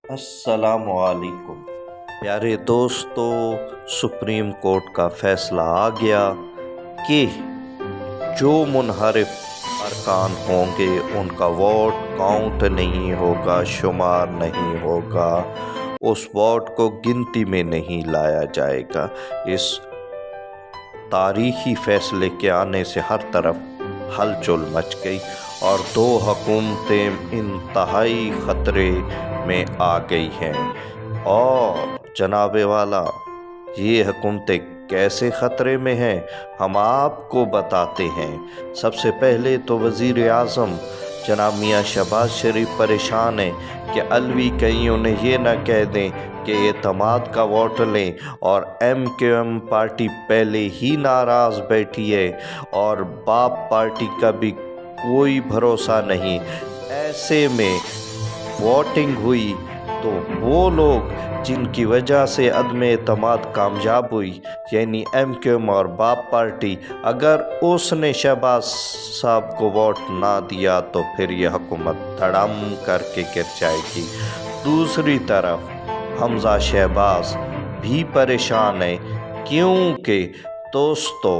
अस्सलामुअलैकुम प्यारे दोस्तों, सुप्रीम कोर्ट का फैसला आ गया कि जो मुनहरिफ अरकान होंगे उनका वोट काउंट नहीं होगा, शुमार नहीं होगा, उस वोट को गिनती में नहीं लाया जाएगा। इस तारीखी फैसले के आने से हर तरफ हलचल मच गई और दो हुकूमतें इंतहाई ख़तरे में आ गई हैं। और जनाबे वाला, ये हुकूमतें कैसे ख़तरे में हैं हम आपको बताते हैं। सबसे पहले तो वज़ीर आज़म जनाब मियाँ शहबाज शरीफ परेशान हैं कि अलवी कहीं उन्हें ये ना कह दें कि एतमाद का वोट लें, और MQM पार्टी पहले ही नाराज़ बैठी है और बाप पार्टी का भी कोई भरोसा नहीं। ऐसे में वोटिंग हुई तो वो लोग जिनकी वजह से अदम एतमाद कामयाब हुई, यानी MQM और बाप पार्टी, अगर उसने शहबाज साहब को वोट ना दिया तो फिर यह हुकूमत धड़म करके गिर जाएगी। दूसरी तरफ हमजा शहबाज भी परेशान है, क्योंकि दोस्तों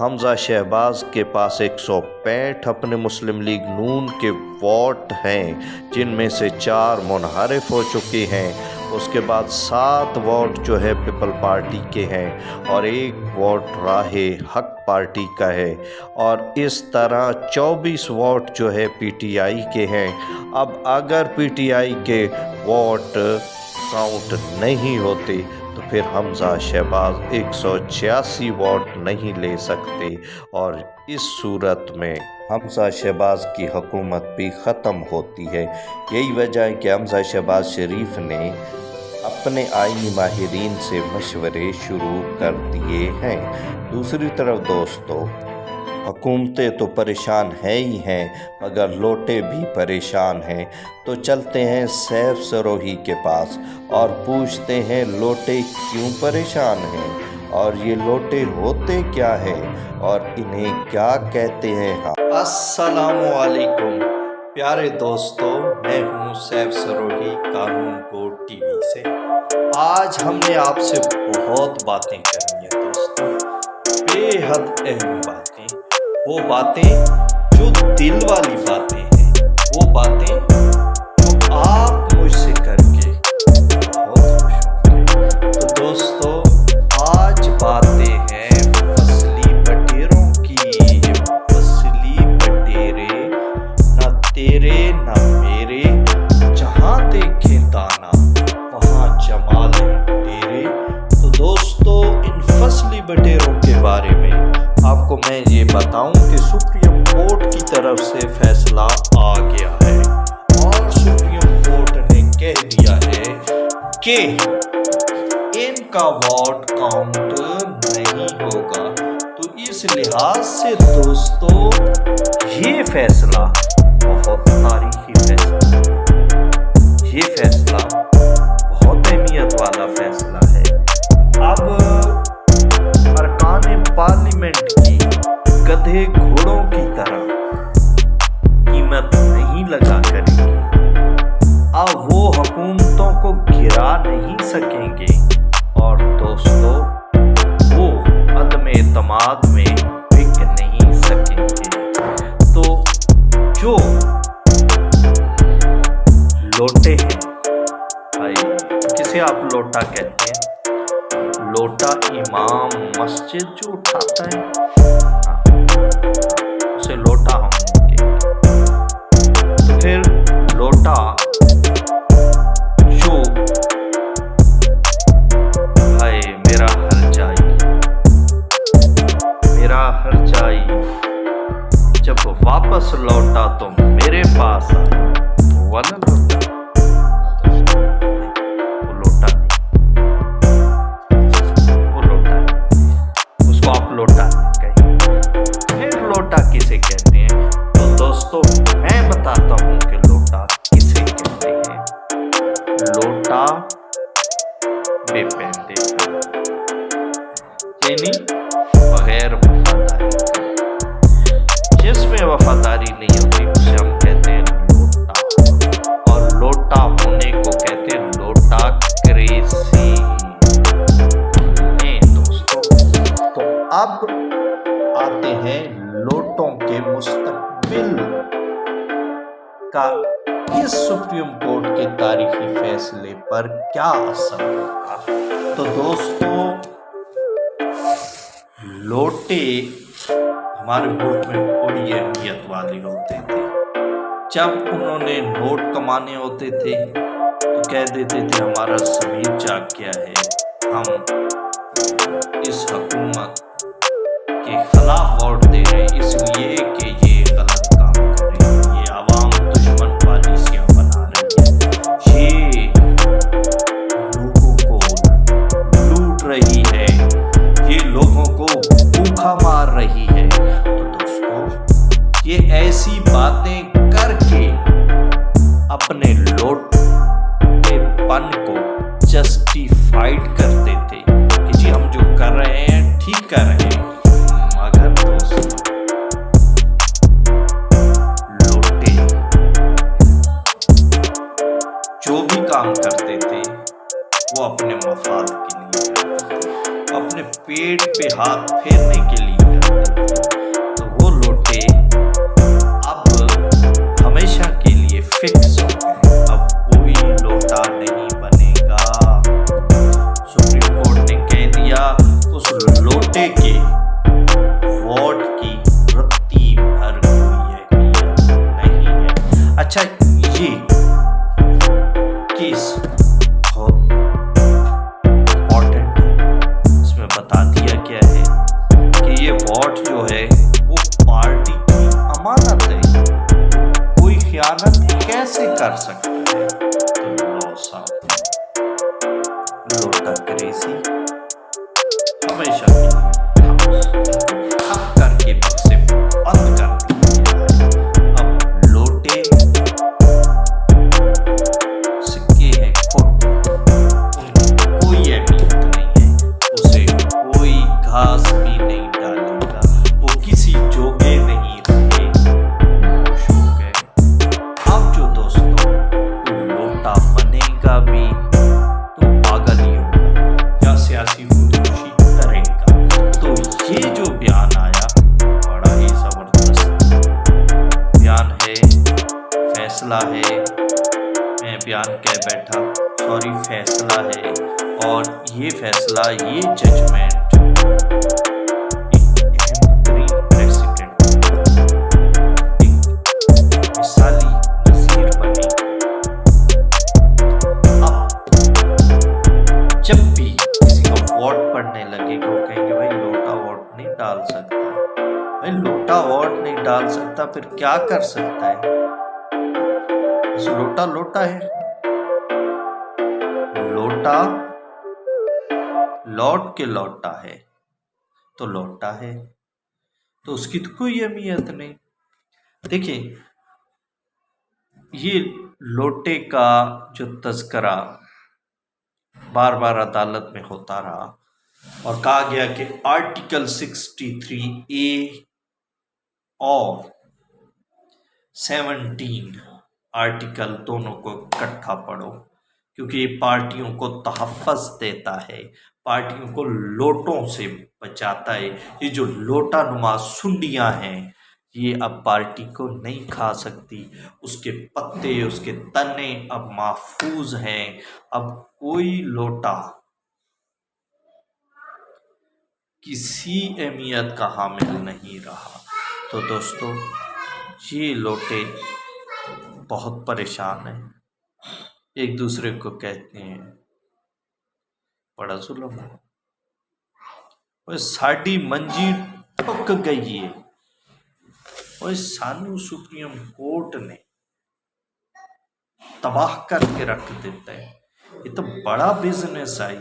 हमजा शहबाज के पास 165 अपने मुस्लिम लीग नून के वोट हैं, जिनमें से 4 मुनहरिफ हो चुके हैं। उसके बाद 7 वोट जो है पीपल पार्टी के हैं और 1 वोट राहे हक पार्टी का है, और इस तरह 24 वोट जो है PTI के हैं। अब अगर PTI के वोट काउंट नहीं होते तो फिर हमजा शहबाज 186 वोट नहीं ले सकते, और इस सूरत में हमजा शहबाज की हुकूमत भी ख़त्म होती है। यही वजह है कि हमजा शहबाज शरीफ ने अपने आईनी माहिरीन से मशवरे शुरू कर दिए हैं। दूसरी तरफ दोस्तों, हुकूमतें तो परेशान है ही हैं, मगर लोटे भी परेशान हैं। तो चलते हैं सैफ सरोही के पास और पूछते हैं लोटे क्यों परेशान हैं और ये लोटे होते क्या हैं और इन्हें क्या कहते हैं। अस्सलामुअलैकुम प्यारे दोस्तों, मैं हूँ सैफ सरोही कानून कोर्ट TV से। आज हमने आपसे बहुत बातें करनी है दोस्तों, बेहद अहम बातें, वो बातें जो दिल वाली बातें हैं, वो बातें जो आप मुझसे करके बहुत खुश होंगे। तो दोस्तों आज बातें हैं फसली बटेरों की। फसली बटेरे ना तेरे ना मेरे, जहाँ देखे दाना वहाँ जमाल है तेरे। तो दोस्तों इन फसली बटेरों के बारे में आपको मैं ये बताऊं कि सुप्रीम कोर्ट की तरफ से फैसला आ गया है और सुप्रीम कोर्ट ने कह दिया है कि इनका वोट काउंट नहीं होगा। तो इस लिहाज से दोस्तों ये फैसला बहुत तारीखी फैसला, ये फैसला बहुत अहमियत वाला फैसला है। अब अरकान पार्लियामेंट की गधे घोड़ों की तरह कीमत नहीं लगा करेंगे। अब वो हुकूमतों को गिरा नहीं सकेंगे और दोस्तों वो अदम एतमाद में बिक नहीं सकेंगे। तो जो लोटे हैं, भाई किसे आप लोटा कहते हैं? लोटा इमाम मस्जिद जो उठाता है उसे लोटा हम कहेंगे। तो फिर लोटा जो हाय मेरा हर जाई जब वापस लौटा तो मेरे पास आया, तो वाला लोटा लोटा कहीं। फिर लोटा किसे कहते हैं? तो दोस्तों मैं बताता हूँ कि लोटा किसे कहते हैं। लोटा बेपेंदे, यानी बगैर वफादारी, जिसमें वफादारी नहीं होती उसे हम कहते हैं लोटा, और लोटा होने को कहते हैं अब आते हैं लोटों के मुस्तकबिल का इस सुप्रीम कोर्ट के तारीखी फैसले पर क्या असर होगा। तो दोस्तों, लोटे हमारे मुल्क में बड़ी अहमियत वाले होते थे। जब उन्होंने नोट कमाने होते थे तो कह देते थे हमारा ज़मीर जाग गया है, हम इस हुकूमत के खिलाफ वोट दे रहे हैं इसलिए कि ये गलत काम कर रही है, ये आवाम दुश्मन पॉलिसियाँ बना रही है, ये लोगों को लूट रही है, ये लोगों को भूखा मार रही है। तो दोस्तों, ये ऐसी बातें करके अपने लोटेपन को जस्टिफाइड करते थे कि जी हम जो कर रहे हैं ठीक कर रहे हैं। मगर दोस्तों, लोटे जो भी काम करते थे वो अपने मफाद के लिए करते थे, अपने पेट पे हाथ फेरने के लिए करते थे। तो वो लोटे अब हमेशा के लिए फिक्स हो गए, अब कोई लोटा नहीं बनेगा। सुप्रीम कोर्ट ने कह दिया उस लोटे के वोट की रत्ती भर कोई अहमियत नहीं है। अच्छा, ये केस बहुत इम्पोर्टेंट है। इसमें बता दिया गया है कि ये वोट जो है वो पार्टी की अमानत है, कोई खयानत कैसे कर सकता है। तो लो साहब, लोटा क्रेजी हमेशा के लिए ठप करके बक्से बंद कर दिया है। अब लोटे सिक्के हैं खोटे, उनकी कोई अहमियत नहीं है, उसे कोई घास भी नहीं डालेगा, वो किसी जोगे नहीं रहे, खुश हो गए। अब जो दोस्तों कोई लोटा बनेगा भी तो पागल ही होगा या सियासी खुदकुशी करेगा। तो ये जो बयान आया बड़ा ही ज़बरदस्त बयान है, फैसला है, मैं बयान कह बैठा, सॉरी फैसला है। और ये फैसला, ये जजमेंट एक अहम तरीन प्रेसिडेंट, एक मिसाली नज़ीर बने। अब जब भी किसी को वोट पड़ने लगेगा वो कहेंगे भाई लोटा वोट नहीं डाल सकता, भाई लोटा वोट नहीं डाल सकता, फिर क्या कर सकता है? बस लोटा लोटा है, लोटा लौट के लौटा है तो लौटा है, तो उसकी तो कोई अहमियत नहीं। देखिए, ये लोटे का जो तज़किरा बार बार अदालत में होता रहा और कहा गया कि आर्टिकल 63A और 17 आर्टिकल दोनों को इकट्ठा पढ़ो, क्योंकि ये पार्टियों को तहफ़्फ़ुज़ देता है, पार्टियों को लोटों से बचाता है। ये जो लोटा नुमा सुंडियाँ हैं ये अब पार्टी को नहीं खा सकती, उसके पत्ते उसके तने अब महफूज हैं, अब कोई लोटा किसी अहमियत का हामिल नहीं रहा। तो दोस्तों, ये लोटे बहुत परेशान हैं, एक दूसरे को कहते हैं बड़ा जुल्म है, और साड़ी मंजी ठुक गई है, और सानू सुप्रीम कोर्ट ने तबाह करके रख देता है। ये तो बड़ा बिजनेस है,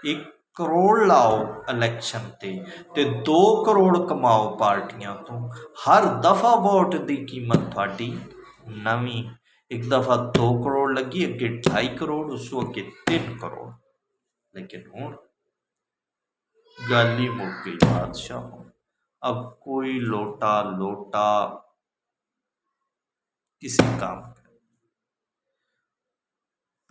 1 करोड़ लाओ इलेक्शन ते 2 करोड़ कमाओ पार्टियां, तो हर दफा वोट की कीमत थोड़ी नवी, एक दफा 2 करोड़ लगी, अगे 2.5 करोड़, उस अगे 3 करोड़, लेकिन हुण गल ही मुक गई बादशाह। अब कोई लोटा किसी काम का।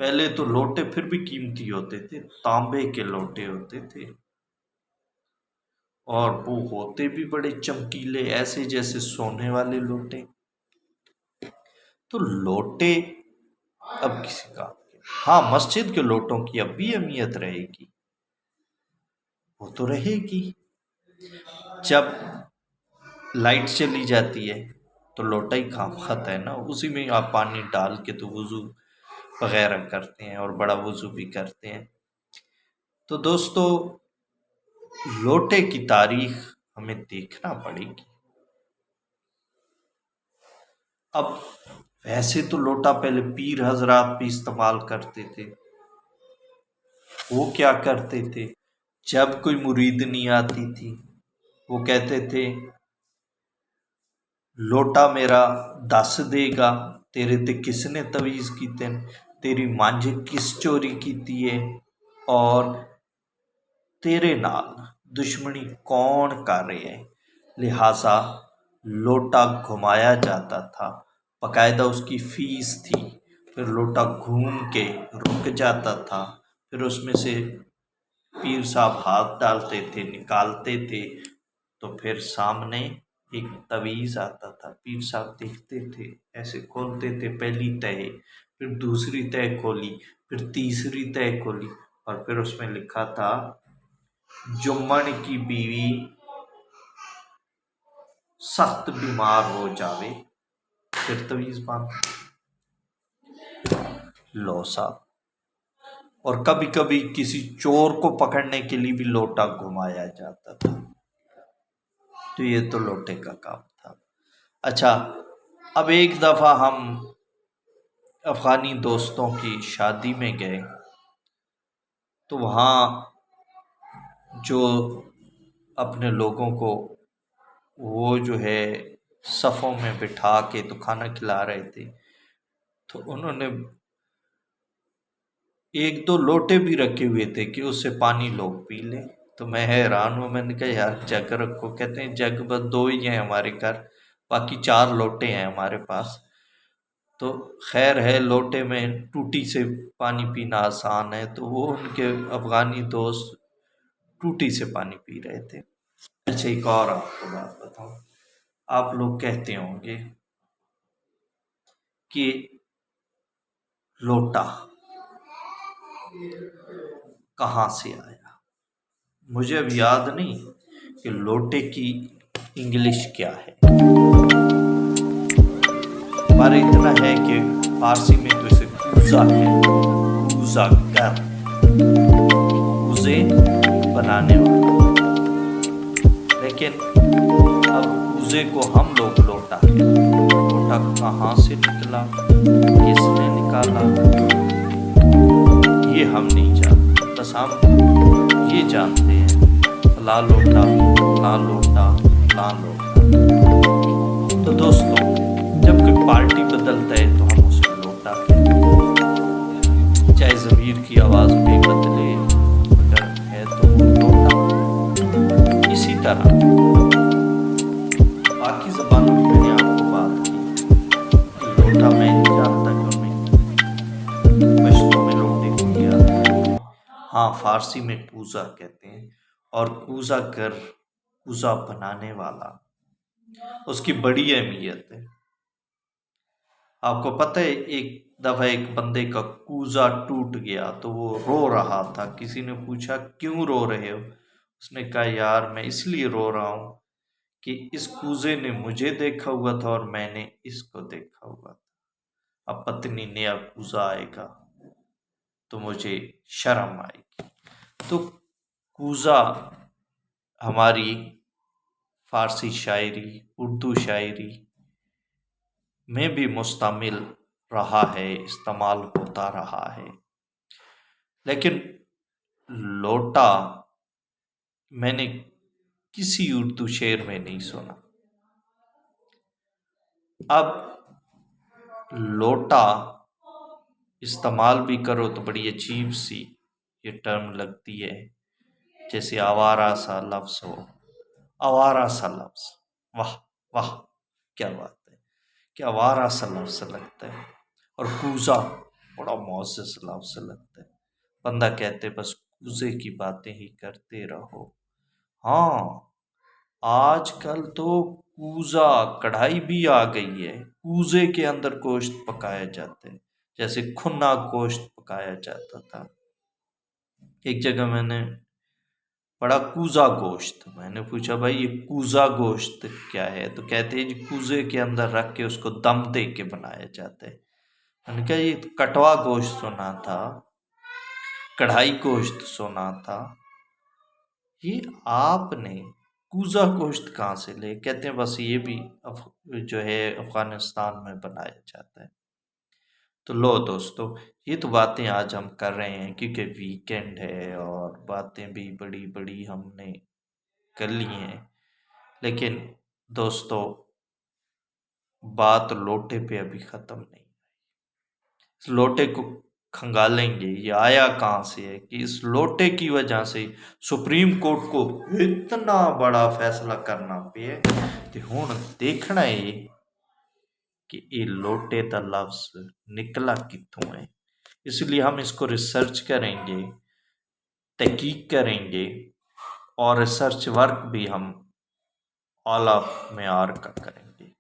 पहले तो लोटे फिर भी कीमती होते थे, तांबे के लोटे होते थे, और वो होते भी बड़े चमकीले, ऐसे जैसे सोने वाले लोटे। तो लोटे अब किसी काम के, हाँ, मस्जिद के लोटों की अब भी अहमियत रहेगी, वो तो रहेगी। जब लाइट चली जाती है तो लोटा ही काम खाता है ना, उसी में आप पानी डाल के तो वुज़ू वगैरह करते हैं और बड़ा वुज़ू भी करते हैं। तो दोस्तों, लोटे की तारीख हमें देखना पड़ेगी। अब वैसे तो लोटा पहले पीर हजरात भी इस्तेमाल करते थे। वो क्या करते थे, जब कोई मुरीदनी आती थी, वो कहते थे लोटा मेरा दस देगा तेरे ते किसने तवीज़ कीते न, तेरी मंझ किस चोरी कीती है और तेरे नाल दुश्मनी कौन कर रहा है। लिहाजा लोटा घुमाया जाता था, बाकायदा उसकी फीस थी। फिर लोटा घूम के रुक जाता था, फिर उसमें से पीर साहब हाथ डालते थे, निकालते थे, तो फिर सामने एक तवीज़ आता था। पीर साहब देखते थे, ऐसे खोलते थे, पहली तय, फिर दूसरी तय खोली, फिर तीसरी तय खोली, और फिर उसमें लिखा था जुम्मन की बीवी सख्त बीमार हो जावे, फिर तवीज़ बांध लो साहब। और कभी कभी किसी चोर को पकड़ने के लिए भी लोटा घुमाया जाता था। तो ये तो लोटे का काम था। अच्छा, अब एक दफ़ा हम अफ़गानी दोस्तों की शादी में गए, तो वहाँ जो अपने लोगों को वो जो है सफ़ों में बिठा के तो खाना खिला रहे थे, तो उन्होंने एक दो लोटे भी रखे हुए थे कि उससे पानी लोग पी लें। तो मैं हैरान हूँ, मैंने कहा यार जग रखो। कहते हैं जग बस दो ही हैं हमारे घर, बाकी चार लोटे हैं हमारे पास। तो खैर है, लोटे में टूटी से पानी पीना आसान है, तो वो उनके अफ़गानी दोस्त टूटी से पानी पी रहे थे। अच्छा, एक और आपको बात बताऊँ, आप लोग कहते होंगे कि लोटा कहाँ से आया। मुझे अब याद नहीं कि लोटे की इंग्लिश क्या है, पर इतना है कि फारसी में तो इसे कूज़ा है, कूज़ा कर, कूज़े बनाने वाला। लेकिन अब कूज़े को हम लोग लोटा कहते हैं। लोटा कहाँ से निकला, किसने निकाला, ये हम नहीं जानते। बस हम ये जानते हैं ला लोटा, ला लोटा, ला लोटा। तो दोस्तों, जब कोई पार्टी बदलता है तो हम उसे लोटा कहते हैं। चाहे ज़मीर की आवाज़ में बदले, मगर है तो वो लोटा। इसी तरह बाकी ज़बानों में मैंने आपको बात की, लोटा मैं नहीं जानता कि उनमें पश्तो में लोटे को क्या, हाँ, फारसी में कूज़ा कहते हैं। और कूज़ा कर, कूज़ा बनाने वाला, उसकी बड़ी अहमियत है। आपको पता है, एक दफ़ा एक बंदे का कूज़ा टूट गया तो वो रो रहा था। किसी ने पूछा क्यों रो रहे हो, उसने कहा यार मैं इसलिए रो रहा हूँ कि इस कूज़े ने मुझे देखा हुआ था और मैंने इसको देखा हुआ था। अब पत्नी नया कूज़ा आएगा तो मुझे शर्म आएगी। तो कूज़ा हमारी फ़ारसी शायरी, उर्दू शायरी में भी मुस्तमिल रहा है, इस्तेमाल होता रहा है। लेकिन लोटा मैंने किसी उर्दू शेर में नहीं सुना। अब लोटा इस्तेमाल भी करो तो बड़ी अजीब सी ये टर्म लगती है, जैसे आवारा सा लफ्ज़ हो। आवारा सा लफ्ज़, वाह वाह, क्या बात है, क्या आवारा सा लफ्ज़ लगता है। और कूज़ा बड़ा मोअज़्ज़ज़ लफ्ज़ लगता है। बंदा कहते बस कूज़े की बातें ही करते रहो। हाँ, आजकल तो कूजा कढ़ाई भी आ गई है, कूजे के अंदर गोश्त पकाया जाता है, जैसे खुना गोश्त पकाया जाता था। एक जगह मैंने पड़ा कूजा गोश्त, मैंने पूछा भाई ये कूजा गोश्त क्या है, तो कहते हैं जी कूजे के अंदर रख के उसको दम दे के बनाया जाता है। मैंने कहा ये तो कटवा गोश्त सुना था, कढ़ाई गोश्त सुना था, ये आपने कूजा गोश्त कहाँ से ले? कहते हैं बस ये भी जो है अफगानिस्तान में बनाया जाता है। तो लो दोस्तों, ये तो बातें आज हम कर रहे हैं क्योंकि वीकेंड है और बातें भी बड़ी बड़ी हमने कर ली हैं, लेकिन दोस्तों बात लोटे पे अभी ख़त्म नहीं। इस लोटे को खंगालेंगे, ये आया कहाँ से है कि इस लोटे की वजह से सुप्रीम कोर्ट को इतना बड़ा फैसला करना पे ते हुण देखना है कि ये लोटे दा लफ्ज़ निकला कित्थों है। इसलिए हम इसको रिसर्च करेंगे, तहकीक करेंगे और रिसर्च वर्क भी हम आला मेयार का करेंगे।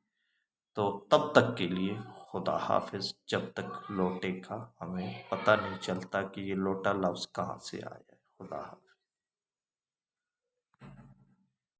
तो तब तक के लिए खुदा हाफिज़, जब तक लोटे का हमें पता नहीं चलता कि ये लोटा लफ्ज़ कहाँ से आया है। खुदा हाफिज़।